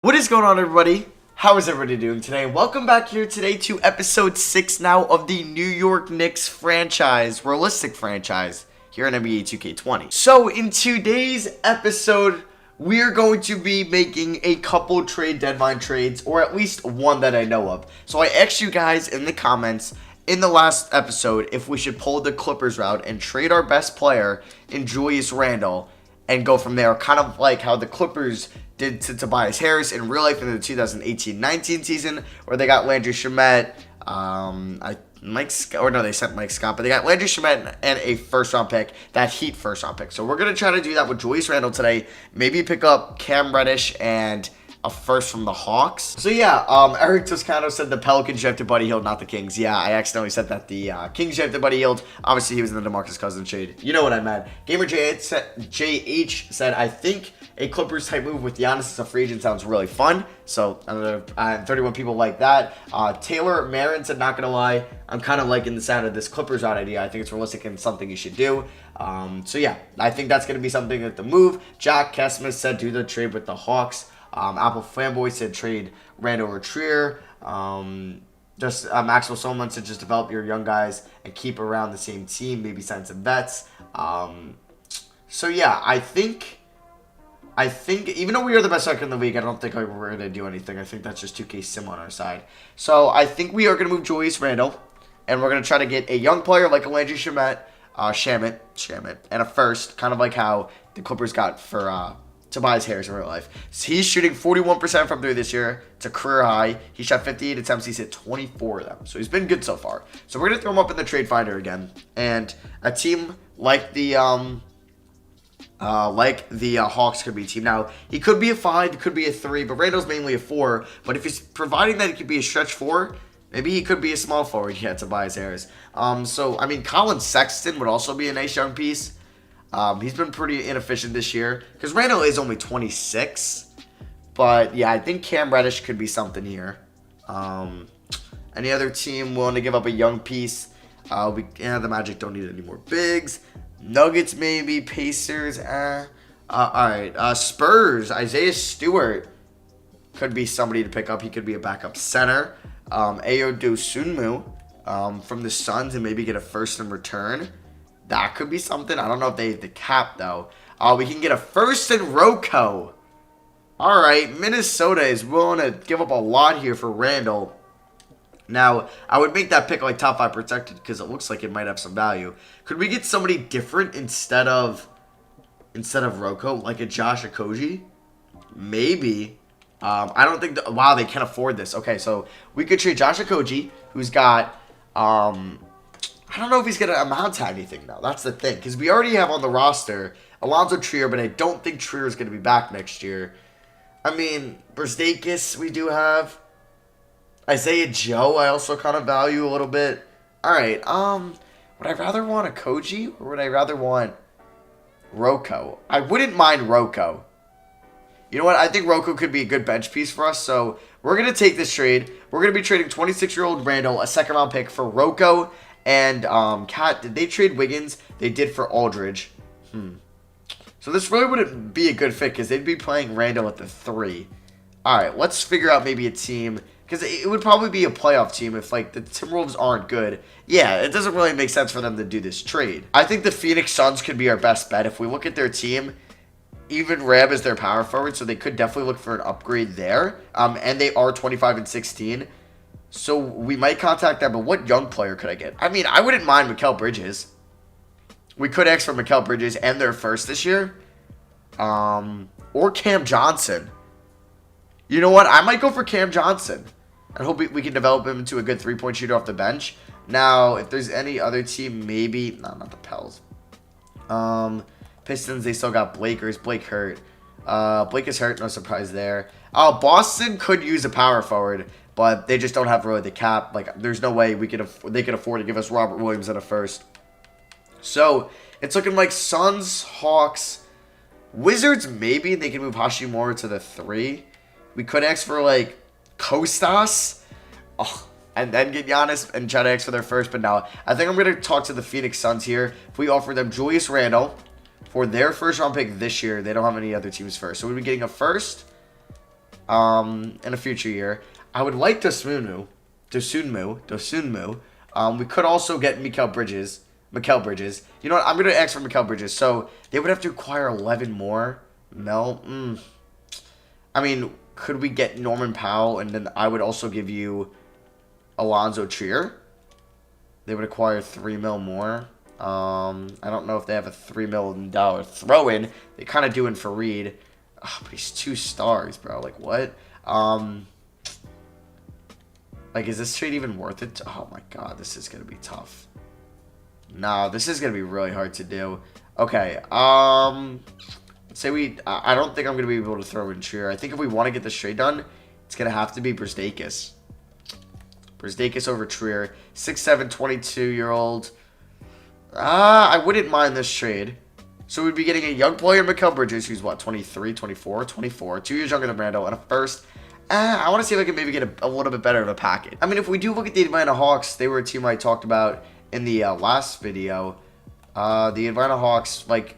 What is going on, everybody? How is everybody doing today? Welcome back here today to episode 6 now of the New York Knicks franchise, realistic franchise, here in NBA 2K20. So in today's episode, we are going to be making a couple trade deadline trades, or at least one that I know of. So I asked you guys in the comments in the last episode if we should pull the Clippers route and trade our best player in Julius Randle and go from there, kind of like how the Clippers did to Tobias Harris in real life in the 2018-19 season, where they got Landry Shamet, they sent Mike Scott, but they got Landry Shamet and a first-round pick, that Heat first-round pick. So we're going to try to do that with Julius Randle today, maybe pick up Cam Reddish and a first from the Hawks. So yeah, Eric Toscano said the Pelicans drafted Buddy Hield, not the Kings. Yeah, I accidentally said that the Kings drafted Buddy Hield. Obviously, he was in the DeMarcus Cousins trade. You know what I meant. Gamer JH said, I think a Clippers type move with Giannis as a free agent sounds really fun. So 31 people like that. Taylor Marin said, not gonna lie, I'm kind of liking the sound of this Clippers route idea. I think it's realistic and something you should do. So yeah, I think that's gonna be something with the move. Jack Kesman said, do the trade with the Hawks. Apple Fanboy said trade Randle or Trier. Maxwell Solomon said just develop your young guys and keep around the same team. Maybe sign some vets. So yeah, I think even though we are the best record in the league, I don't think we're going to do anything. I think that's just 2K Sim on our side. So I think we are going to move Julius Randle, and we're going to try to get a young player like a Landry Shamet, and a first, kind of like how the Clippers got for Tobias Harris in real life. So he's shooting 41% from 3 this year. It's a career high. He shot 58 attempts. He's hit 24 of them. So he's been good so far. So we're going to throw him up in the trade finder again. And a team like the Hawks could be a team. Now, he could be a 5, he could be a 3, but Randall's mainly a 4. But if he's providing that he could be a stretch 4, maybe he could be a small forward. Yeah, Tobias Harris. Colin Sexton would also be a nice young piece. He's been pretty inefficient this year because Randle is only 26. But yeah, I think Cam Reddish could be something here. Any other team willing to give up a young piece? The Magic don't need any more bigs. Nuggets maybe, Pacers. Alright, Spurs, Isaiah Stewart could be somebody to pick up. He could be a backup center. Ayo Dosunmu from the Suns and maybe get a first in return. That could be something. I don't know if they have the cap, though. We can get a first in Rocco. Alright, Minnesota is willing to give up a lot here for Randle. Now, I would make that pick like top 5 protected because it looks like it might have some value. Could we get somebody different instead of Rocco, like a Josh Okogie? Maybe. I don't think... wow, they can't afford this. Okay, so we could trade Josh Okogie, who's got... I don't know if he's going to amount to anything, though. That's the thing. Because we already have on the roster Alonzo Trier, but I don't think Trier is going to be back next year. I mean, Brzdeikis we do have. Isaiah Joe I also kind of value a little bit. Alright, would I rather want Okogie or would I rather want Rocco? I wouldn't mind Rocco. You know what? I think Rocco could be a good bench piece for us, so we're going to take this trade. We're going to be trading 26-year-old Randle, a second-round pick for Rocco. And, did they trade Wiggins? They did for Aldridge. So this really wouldn't be a good fit because they'd be playing Randle at the 3. Alright, let's figure out maybe a team. Because it would probably be a playoff team if, like, the Timberwolves aren't good. Yeah, it doesn't really make sense for them to do this trade. I think the Phoenix Suns could be our best bet. If we look at their team, even Rab is their power forward, so they could definitely look for an upgrade there. And they are 25 and 16. So we might contact them, but what young player could I get? I mean, I wouldn't mind Mikal Bridges. We could ask for Mikal Bridges and their first this year. Or Cam Johnson. You know what? I might go for Cam Johnson. I hope we can develop him into a good three-point shooter off the bench. Now, if there's any other team, maybe... No, not the Pels. Pistons, they still got Blakers. Blake hurt. Blake is hurt. No surprise there. Boston could use a power forward. But they just don't have really the cap. Like, there's no way they could afford to give us Robert Williams at a first. So, it's looking like Suns, Hawks, Wizards, maybe. They can move Hashimura to the 3. We could ask for, like, Kostas. And then get Giannis and try to ask for their first. But no, I think I'm going to talk to the Phoenix Suns here. If we offer them Julius Randle for their first round pick this year, they don't have any other teams first. So we'll be getting a first in a future year. I would like Dosunmu. We could also get Mikal Bridges. You know what? I'm going to ask for Mikal Bridges. So they would have to acquire 11 more. I mean, could we get Norman Powell? And then I would also give you Alonzo Trier. They would acquire 3 mil more. I don't know if they have a $3 million throw-in. They kind of do in Fareed. Oh, but he's 2 stars, bro. Like, what? Like, is this trade even worth it? Oh, my God. This is going to be tough. No, this is going to be really hard to do. Okay. Say I don't think I'm going to be able to throw in Trier. I think if we want to get this trade done, it's going to have to be Brzdeikis. Brzdeikis over Trier. 6'7", 22-year-old. I wouldn't mind this trade. So we'd be getting a young player, Mikal Bridges, who's what, 23, 24, 24, 2 years younger than Randle, and a first. I want to see if I can maybe get a little bit better of a package. I mean, if we do look at the Atlanta Hawks, they were a team I talked about in the last video. The Atlanta Hawks, like,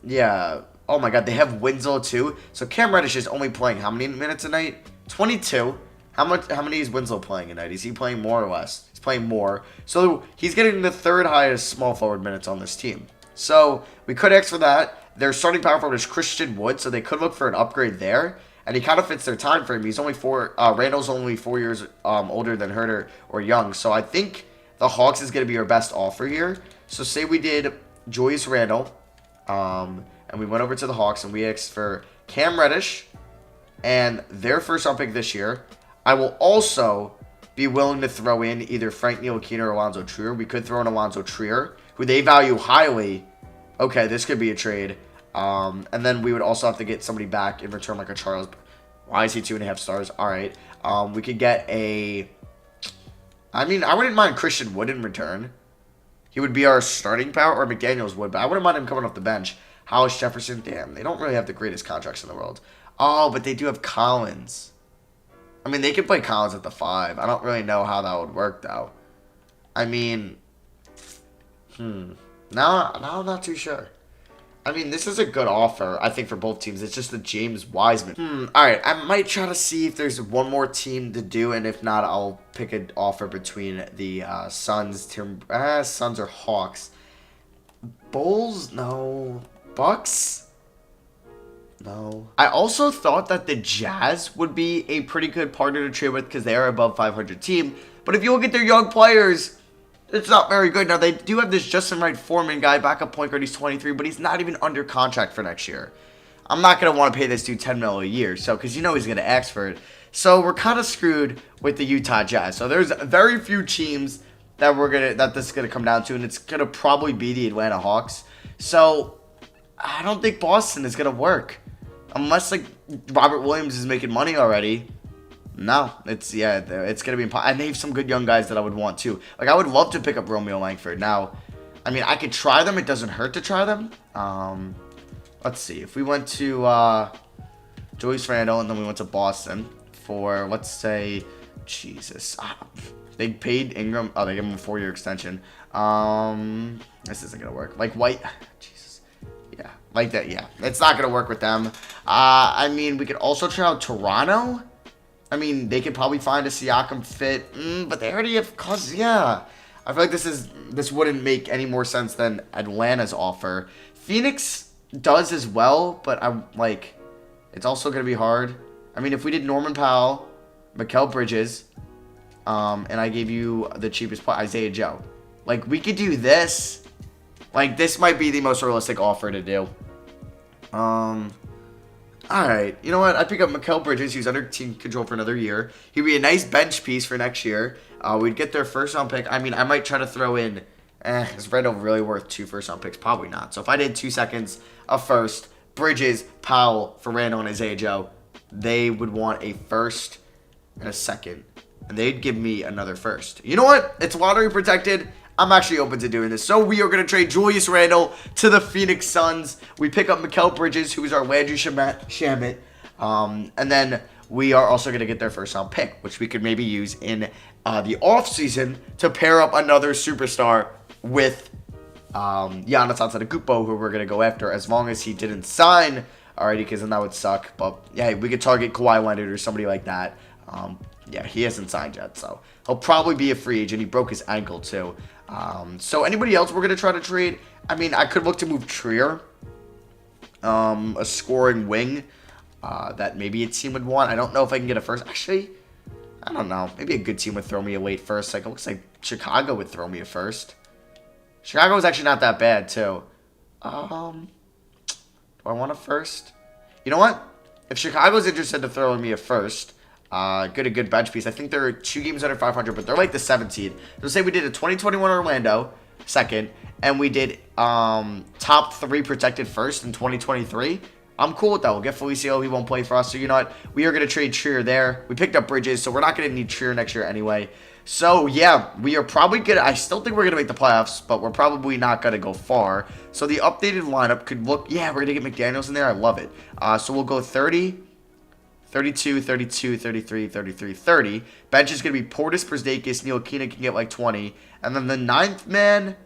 yeah. Oh my God, they have Winslow too. So Cam Reddish is only playing how many minutes a night? 22. How many is Winslow playing a night? Is he playing more or less? He's playing more. So he's getting the 3rd highest small forward minutes on this team. So we could ask for that. Their starting power forward is Christian Wood, so they could look for an upgrade there. And he kind of fits their time frame. He's only Randle's only 4 years older than Herter or Young. So I think the Hawks is going to be our best offer here. So say we did Julius Randle, and we went over to the Hawks and we asked for Cam Reddish and their first round pick this year. I will also be willing to throw in either Frank Ntilikina or Alonzo Trier. We could throw in Alonzo Trier, who they value highly. Okay, this could be a trade. And then we would also have to get somebody back in return, like a Charles. Why is he 2.5 stars? All right. We could get a... I mean, I wouldn't mind Christian Wood in return. He would be our starting power, or McDaniels would, but I wouldn't mind him coming off the bench. Hollis Jefferson, damn, they don't really have the greatest contracts in the world. Oh, but they do have Collins. I mean, they could play Collins at the 5. I don't really know how that would work, though. I mean, now I'm not too sure. I mean, this is a good offer, I think, for both teams. It's just the James Wiseman. All right, I might try to see if there's one more team to do, and if not, I'll pick an offer between the Suns or Hawks. Bulls? No. Bucks? No. I also thought that the Jazz would be a pretty good partner to trade with because they are above 500 team. But if you look at their young players, it's not very good. Now, they do have this Justin Wright Foreman guy, backup point guard. He's 23, but he's not even under contract for next year. I'm not going to want to pay this dude $10 million a year, so because you know he's going to ask for it. So we're kind of screwed with the Utah Jazz. So there's very few teams that this is going to come down to, and it's going to probably be the Atlanta Hawks. So I don't think Boston is going to work. Unless, like, Robert Williams is making money already. No, it's going to be impossible. And they have some good young guys that I would want, too. Like, I would love to pick up Romeo Langford. Now, I mean, I could try them. It doesn't hurt to try them. Let's see. If we went to Julius Randle and then we went to Boston for, let's say, Jesus. They paid Ingram. Oh, they gave him a 4-year extension. This isn't going to work. Like, White. Jesus. Yeah. Like that, yeah. It's not going to work with them. I mean, we could also try out Toronto. I mean, they could probably find a Siakam fit. But they already have Cousins. Yeah. I feel like this wouldn't make any more sense than Atlanta's offer. Phoenix does as well, but I'm like, it's also going to be hard. I mean, if we did Norman Powell, Mikal Bridges, and I gave you the cheapest player, Isaiah Joe. Like, we could do this. Like, this might be the most realistic offer to do. Alright, you know what? I pick up Mikal Bridges, who's under team control for another year. He'd be a nice bench piece for next year. We'd get their first round pick. I mean, I might try to throw in, is Randle really worth 2 first round picks? Probably not. So if I did 2 seconds, a first, Bridges, Powell for Randle and Isaiah Joe, they would want a first and a second. And they'd give me another first. You know what? It's lottery protected. I'm actually open to doing this. So we are going to trade Julius Randle to the Phoenix Suns. We pick up Mikal Bridges, who is our Landry Shamet. And then we are also going to get their first round pick, which we could maybe use in the offseason to pair up another superstar with Giannis Antetokounmpo, who we're going to go after, as long as he didn't sign alrighty, because then that would suck. But yeah, we could target Kawhi Leonard or somebody like that. Yeah, he hasn't signed yet, so he'll probably be a free agent. He broke his ankle too. So anybody else we're gonna try to trade? I mean, I could look to move Trier, a scoring wing that maybe a team would want. I don't know if I can get a first. Actually, I don't know. Maybe a good team would throw me a late first. Like, it looks like Chicago would throw me a first. Chicago is actually not that bad too. Do I want a first? You know what? If Chicago's interested in throwing me a first, get a good bench piece. I think they're 2 games under 500, but they're like the 7th seed. So say we did a 2021 Orlando second, and we did top 3 protected first in 2023. I'm cool with that. We'll get Felicio. He won't play for us. So you know what? We are going to trade Trier there. We picked up Bridges, so we're not going to need Trier next year anyway. So yeah, we are probably going to, I still think we're going to make the playoffs, but we're probably not going to go far. So the updated lineup could look, yeah, we're going to get McDaniels in there. I love it. So we'll go 30, 32, 32, 33, 33, 30. Bench is going to be Portis, Brzdeikis, Ntilikina can get like 20. And then the 9th man,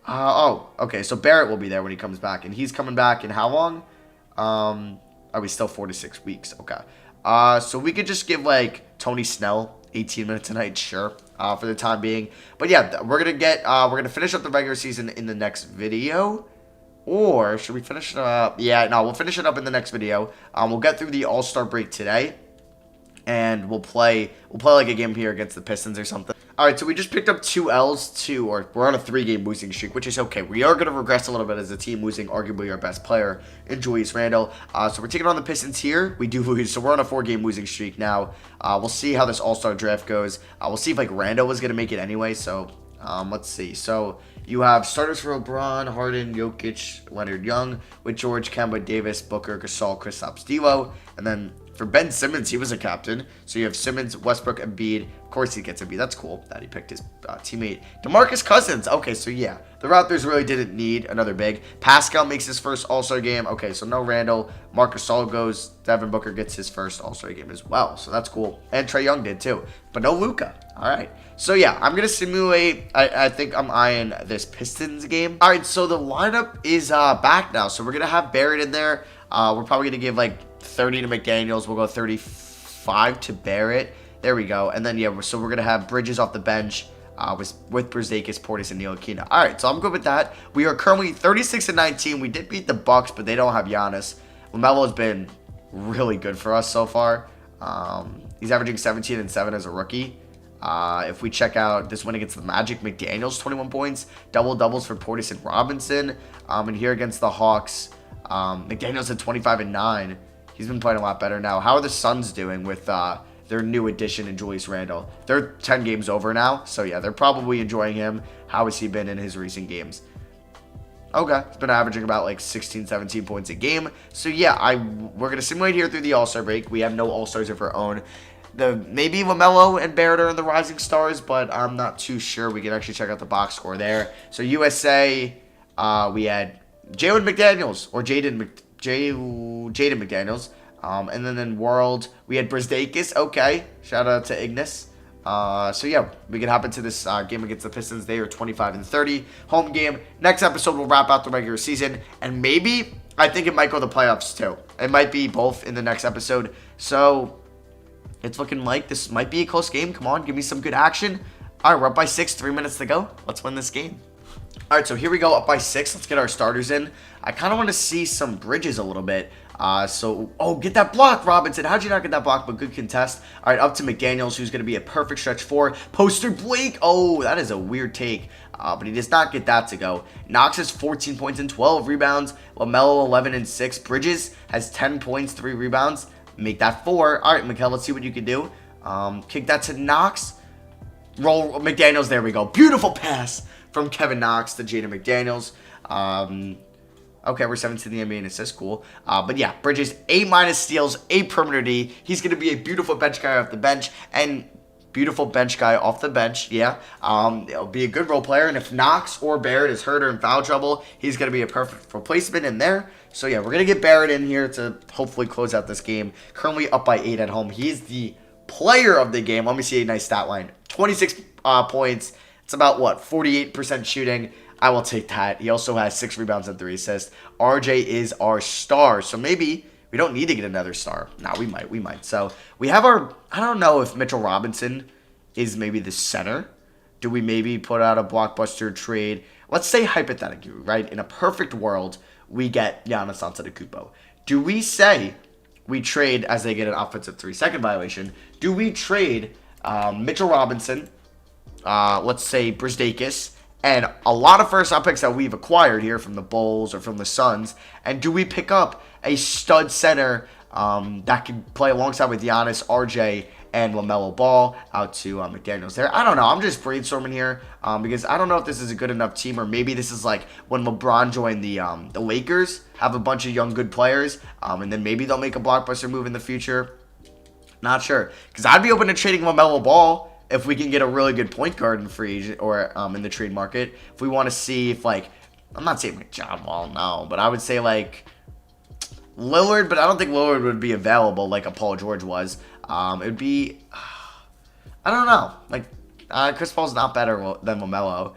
okay, so Barrett will be there when he comes back. And he's coming back in how long? Are we still 4 to 6 weeks? Okay. So we could just give like Tony Snell 18 minutes a night, sure, for the time being. But yeah, we're gonna finish up the regular season in the next video. Or should we finish it up? Yeah, no, we'll finish it up in the next video. We'll get through the All-Star break today. And we'll play like a game here against the Pistons or something. Alright, so we just picked up 2 L's or we're on a 3-game losing streak, which is okay. We are going to regress a little bit as a team, losing arguably our best player in Julius Randle. So we're taking on the Pistons here. We do lose, so we're on a 4-game losing streak now. We'll see how this All-Star draft goes. We'll see if like Randle was going to make it anyway, so let's see. So you have starters for LeBron, Harden, Jokic, Leonard Young, with George, Kemba, Davis, Booker, Gasol, Kristaps, D'Lo, and then for Ben Simmons, he was a captain. So you have Simmons, Westbrook, Embiid. Of course he gets Embiid. That's cool that he picked his teammate. DeMarcus Cousins. Okay, so yeah. The Raptors really didn't need another big. Pascal makes his first All-Star game. Okay, so no Randall. Marc Gasol goes. Devin Booker gets his first All-Star game as well. So that's cool. And Trae Young did too. But no Luka. All right. So yeah, I'm going to simulate. I think I'm eyeing this Pistons game. All right, so the lineup is back now. So we're going to have Barrett in there. We're probably going to give like 30 to McDaniels. We'll go 35 to Barrett. There we go. And then, yeah, so we're going to have Bridges off the bench with Brzdeikis, Portis, and Ntilikina. All right, so I'm good with that. We are currently 36-19. We did beat the Bucks, but they don't have Giannis. LaMelo has been really good for us so far. He's averaging 17 and 7 as a rookie. If we check out this win against the Magic, McDaniels, 21 points. Double-doubles for Portis and Robinson. And here against the Hawks, McDaniels at 25 and 9. He's been playing a lot better now. How are the Suns doing with their new addition in Julius Randle? They're 10 games over now. So, yeah, they're probably enjoying him. How has he been in his recent games? Okay. He's been averaging about like 16, 17 points a game. So, yeah, we're going to simulate here through the All-Star break. We have no All-Stars of our own. Maybe LaMelo and Barrett are in the Rising Stars, but I'm not too sure. We can actually check out the box score there. So, USA, we had Jalen McDaniels or Jaden McDaniels. And then in World, we had Brzdeikis. Okay. Shout out to Ignis. So, yeah, we can hop into this game against the Pistons. They are 25 and 30. Home game. Next episode, we'll wrap out the regular season. And maybe, I think it might go to the playoffs, too. It might be both in the next episode. So, it's looking like this might be a close game. Come on, give me some good action. All right, we're up by 6. 3 minutes to go. Let's win this game. All right, so here we go, up by 6. Let's get our starters in. I kind of want to see some Bridges a little bit. Get that block, Robinson. How'd you not get that block? But good contest. All right, up to McDaniels, who's going to be a perfect stretch 4. Poster Blake. Oh, that is a weird take. But he does not get that to go. Knox has 14 points and 12 rebounds. LaMelo, 11 and 6. Bridges has 10 points, 3 rebounds. Make that 4. All right, Mikal, let's see what you can do. Kick that to Knox. Roll McDaniels. There we go. Beautiful pass from Kevin Knox to Jaden McDaniels. Okay, we're 7th in the NBA in assists. Cool. But yeah, Bridges, A- steals, A perimeter D. He's going to be a beautiful bench guy off the bench. And beautiful bench guy off the bench. Yeah. It'll be a good role player. And if Knox or Barrett is hurt or in foul trouble, he's going to be a perfect replacement in there. So yeah, we're going to get Barrett in here to hopefully close out this game. Currently up by 8 at home. He's the player of the game. Let me see a nice stat line. 26 points. It's about, 48% shooting. I will take that. He also has 6 rebounds and 3 assists. RJ is our star. So maybe We don't need to get another star. Nah, we might. So we have our, I don't know if Mitchell Robinson is maybe the center. Do we maybe put out a blockbuster trade? Let's say hypothetically, right? In a perfect world, we get Giannis Antetokounmpo. Do we say we trade, as they get an offensive 3-second violation, do we trade Mitchell Robinson, let's say Brzdeikis, and a lot of first-round picks that we've acquired here from the Bulls or from the Suns, and do we pick up a stud center that can play alongside with Giannis, RJ, and LaMelo Ball out to McDaniels there? I don't know. I'm just brainstorming here because I don't know if this is a good enough team, or maybe this is like when LeBron joined the Lakers, have a bunch of young good players, and then maybe they'll make a blockbuster move in the future. Not sure, because I'd be open to trading LaMelo Ball if we can get a really good point guard in free agent or in the trade market. If we want to see if, like, I'm not saying like John Wall, no, but I would say like Lillard, but I don't think Lillard would be available like a Paul George was. It would be, I don't know, like Chris Paul's not better than LaMelo.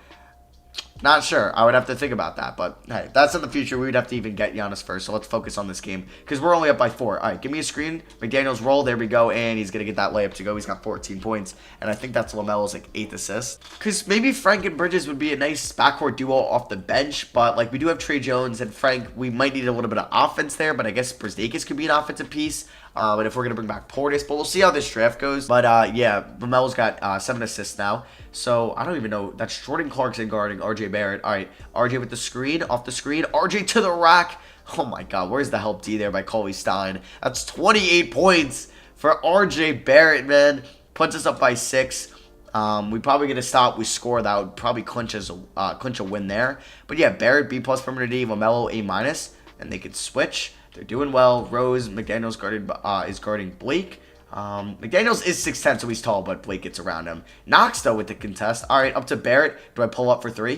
Not sure. I would have to think about that. But, hey, that's in the future. We would have to even get Giannis first. So let's focus on this game because we're only up by 4. All right, give me a screen. McDaniels roll. There we go. And he's going to get that layup to go. He's got 14 points. And I think that's LaMelo's, like, 8th assist. Because maybe Frank and Bridges would be a nice backcourt duo off the bench. But, like, we do have Trey Jones and Frank. We might need a little bit of offense there. But I guess Brzdeikis could be an offensive piece. And if we're going to bring back Portis. But we'll see how this draft goes. But, yeah, LaMelo's got 7 assists now. So, I don't even know. That's Jordan Clarkson guarding RJ Barrett. All right, RJ with the screen, off the screen. RJ to the rack. Oh, my God. Where's the help D there by Colby Stein? That's 28 points for RJ Barrett, man. Puts us up by 6. We probably going to stop. We score. That would probably clinch a win there. But, yeah, Barrett, B+ perimeter D. LaMelo, A-. And they could switch. They're doing well. Rose, McDaniels is guarding Blake. McDaniels is 6'10", so he's tall, but Blake gets around him. Knox, though, with the contest. All right, up to Barrett. Do I pull up for 3?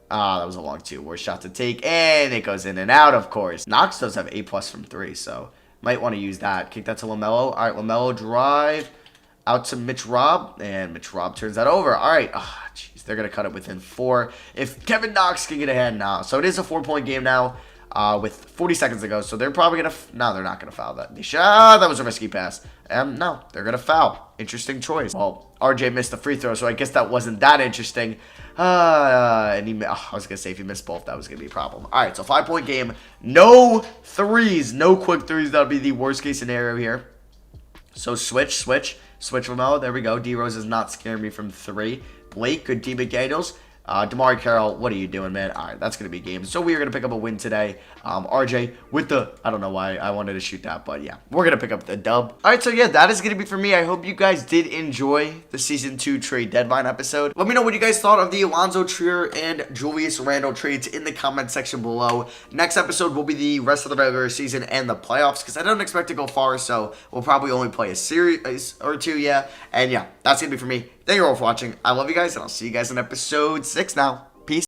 That was a long 2. Worst shot to take, and it goes in and out, of course. Knox does have A+ from 3, so might want to use that. Kick that to LaMelo. All right, LaMelo drive out to Mitch Rob, and Mitch Rob turns that over. All right, jeez, they're going to cut it within 4. If Kevin Knox can get ahead now. So it is a 4-point game now. With 40 seconds to go, so they're probably going to... No, they're not going to foul that. They should... that was a risky pass. No, they're going to foul. Interesting choice. Well, RJ missed the free throw, so I guess that wasn't that interesting. And he... I was going to say, if he missed both, that was going to be a problem. All right, so 5-point game. No threes. No quick threes. That would be the worst-case scenario here. So switch LaMelo. There we go. D-Rose is not scaring me from 3. Blake, good D. McDaniels. DeMar Carroll, what are you doing, man? All right, that's going to be game. So we are going to pick up a win today. RJ with the... I don't know why I wanted to shoot that, but yeah. We're going to pick up the dub. All right, so yeah, that is going to be for me. I hope you guys did enjoy the Season 2 trade deadline episode. Let me know what you guys thought of the Alonzo Trier and Julius Randle trades in the comment section below. Next episode will be the rest of the regular season and the playoffs because I don't expect to go far, so we'll probably only play a series or 2, yeah. And yeah, that's going to be for me. Thank you all for watching. I love you guys, and I'll see you guys in episode 6 now.